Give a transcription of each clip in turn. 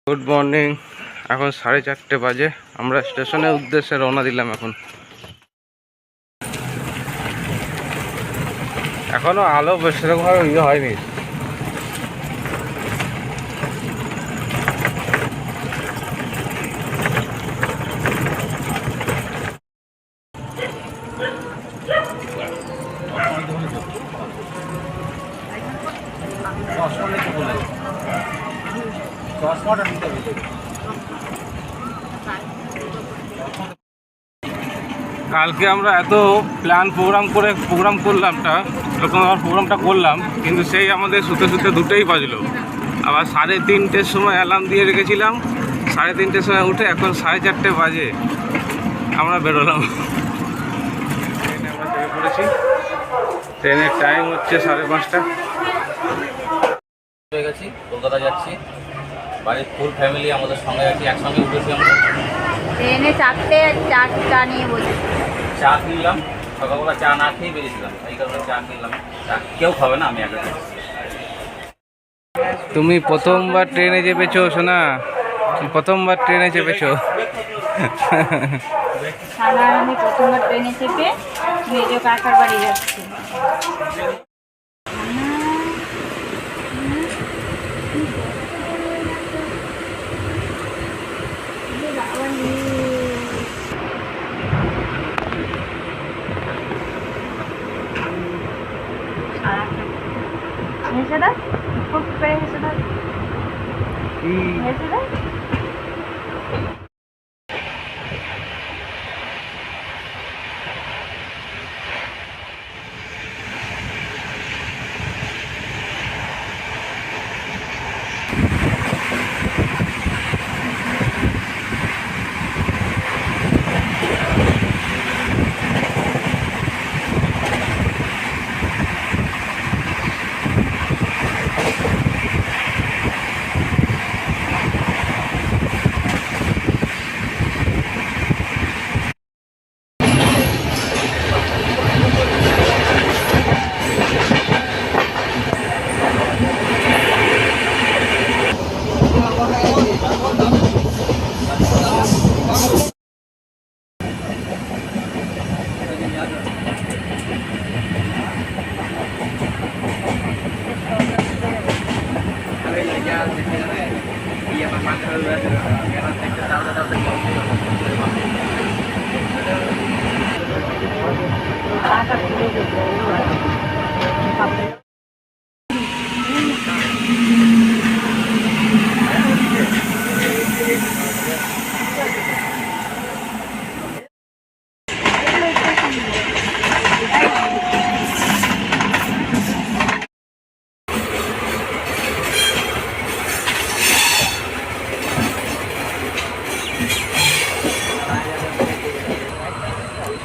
Good morning. এখন 4:30 বাজে। আমরা স্টেশনের উদ্দেশ্যে রওনা দিলাম। এখনো আলো সেরকমভাবে হয়নি। কালকে আমরা এত প্রোগ্রাম করলাম প্রোগ্রামটা করলাম, কিন্তু সেই আমাদের শুতে 2টেই বাজলো। আবার 3:30-র সময় অ্যালার্ম দিয়ে রেখেছিলাম, 3:30-র সময় উঠে এখন 4:30 বাজে আমরা বেরোলাম। ট্রেনে আমরা চেপে পড়েছি। ট্রেনের টাইম হচ্ছে 5:30। হয়ে গেছি, কলকাতা যাচ্ছি। বাড়ির ফুল ফ্যামিলি আমাদের সঙ্গে আছি, একসঙ্গে উঠেছি আমরা। ট্রেনে চাপতে চা নিয়ে বসে চা কিনলাম, সকালবেলা চা না খেয়েই বেরিয়েছিলাম, এই কারণে চা কিনলাম। চা কেউ খাবে না, আমি একা খাই। তুমি প্রথমবার ট্রেনে চেপেছো সোনা? প্রথমবার ট্রেনে চেপেছো? আমি প্রথমবার ট্রেনে চেপে মেজো কাকার বাড়ি যাচ্ছি। হেসে দাও, খুব করে হেসে দাও, হেসে দাও।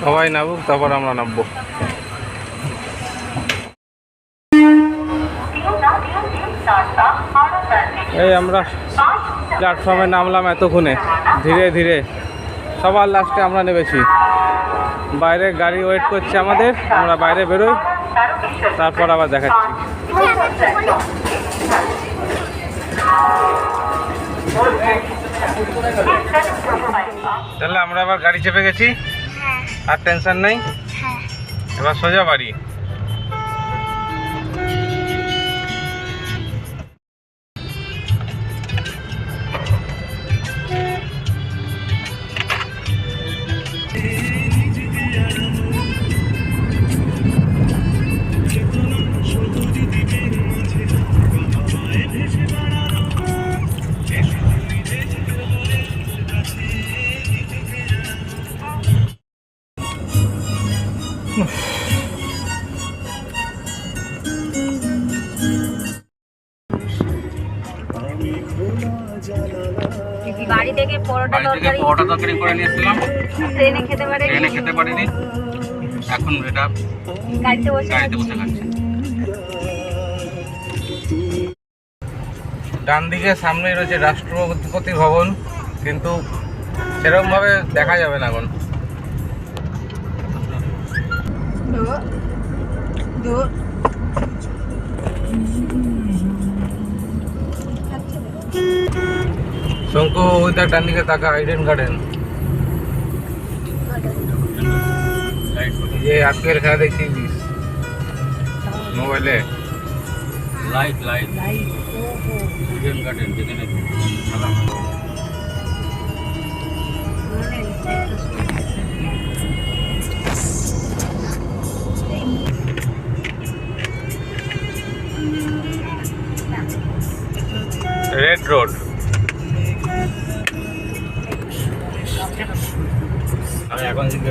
সবাই নামুক, তারপর আমরা নামবো। এই আমরা প্ল্যাটফর্মে নামলাম এতক্ষণে, ধীরে ধীরে। সবার লাস্টে আমরা নেমেছি। বাইরে গাড়ি ওয়েট করছে আমাদের, আমরা বাইরে বেরোই, তারপর আবার দেখাচ্ছি। তাহলে আমরা আবার গাড়ি চেপে গেছি, আর টেনশন নেই। এবার সোজা বাড়ি। বাড়ি থেকে পরোটা তরকারি করে নিয়েছিলাম, ট্রেনে খেতে পারিনি। এখন এটা গাড়িতে বসে খাচ্ছি। ডান দিকে সামনেই রয়েছে রাষ্ট্রপতি ভবন, কিন্তু সেরকম ভাবে দেখা যাবে না এখন। শঙ্কু ওই দেখ ডান দিকে তাকা, আইডেন গার্ডেন। যে আজকের খেলা দেখছিস মোবাইলে, লাইট লাইট ইডেন গার্ডেন যেখানে খেলা হয়। Red road. আমি এখন থেকে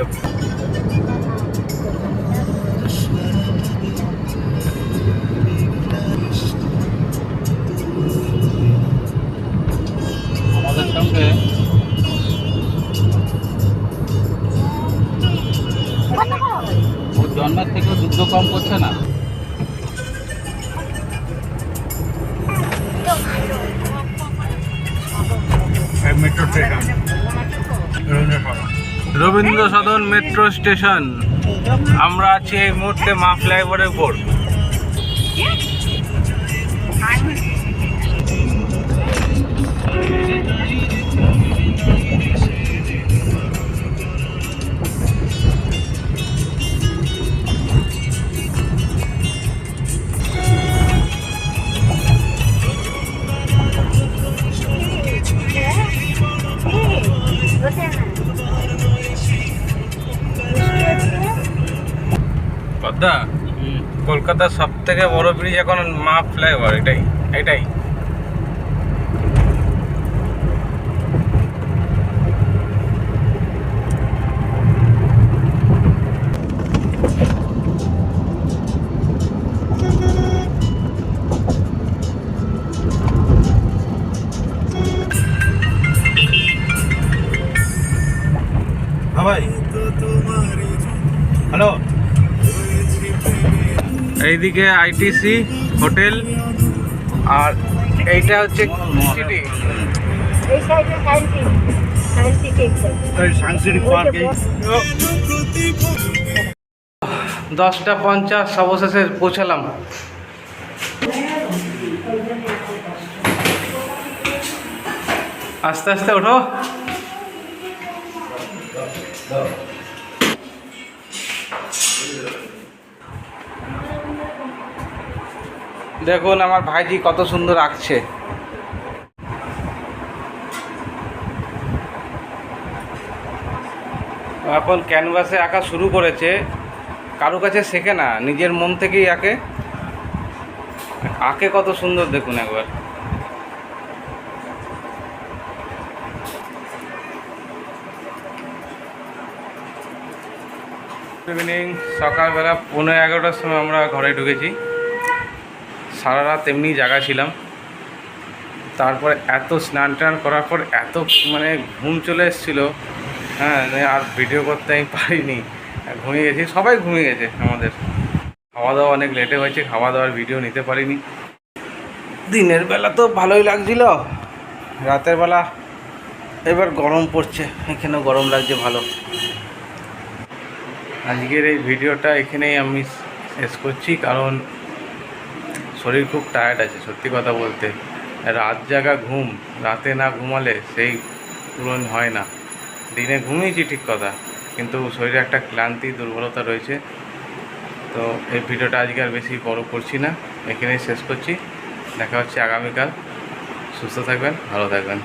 আমাদের সঙ্গে ওর জন্মের থেকেও যুদ্ধ কম করছে না। Metro station Rabindra Sadan metro station. আমরা আছি এই মুহূর্তে মা ফ্লাইওভারের উপর। পদ্মা, কলকাতার সব থেকে বড় ব্রিজ এখন মা ফ্লাইওভার, এটাই এটাই। ভাই হ্যালো, এইদিকে আইটিসি হোটেল, আর এইটা হচ্ছে সিটি। এই সাইডে সায়েন্স সিটি সাংস্কৃতিক পার্ক। 10:50 অবশেষে পৌঁছালাম। আস্তে আস্তে ওঠো। দেখুন আমার ভাইজি কত সুন্দর আঁকছে। এখন ক্যানভাসে আঁকা শুরু করেছে, কারো কাছে শেখে না, নিজের মন থেকেই আঁকে। আঁকে কত সুন্দর দেখুন একবার। ইভিনিং, সকালবেলা 11:30টার সময় আমরা ঘরে ঢুকেছি। সারা রাত এমনি জায়গা ছিলাম, তারপরে এত স্নান টান করার পর এত মানে ঘুম চলে এসেছিলো, হ্যাঁ, আর ভিডিও করতে আমি পারিনি, ঘুমিয়ে গেছি। সবাই ঘুমিয়ে গেছে আমাদের। খাওয়া দাওয়া অনেক লেটে হয়েছে, খাওয়া দাওয়ার ভিডিও নিতে পারিনি। দিনের বেলা তো ভালোই লাগছিল, রাতের বেলা এবার গরম পড়ছে, এখানেও গরম লাগছে ভালো। আজকের এই ভিডিওটা এখানেই আমি শেষ করছি, কারণ শরীর খুব টায়ার্ড আছে। সত্যি কথা বলতে, রাত জাগা ঘুম, রাতে না ঘুমালে সেই পূরণ হয় না। দিনে ঘুমিয়েছি ঠিক কথা, কিন্তু শরীরে একটা ক্লান্তি দুর্বলতা রয়েছে। তো এই ভিডিওটা আজকে আর বেশি বড় করছি না, এখানেই শেষ করছি। দেখা হচ্ছে আগামীকাল। সুস্থ থাকবেন, ভালো থাকবেন।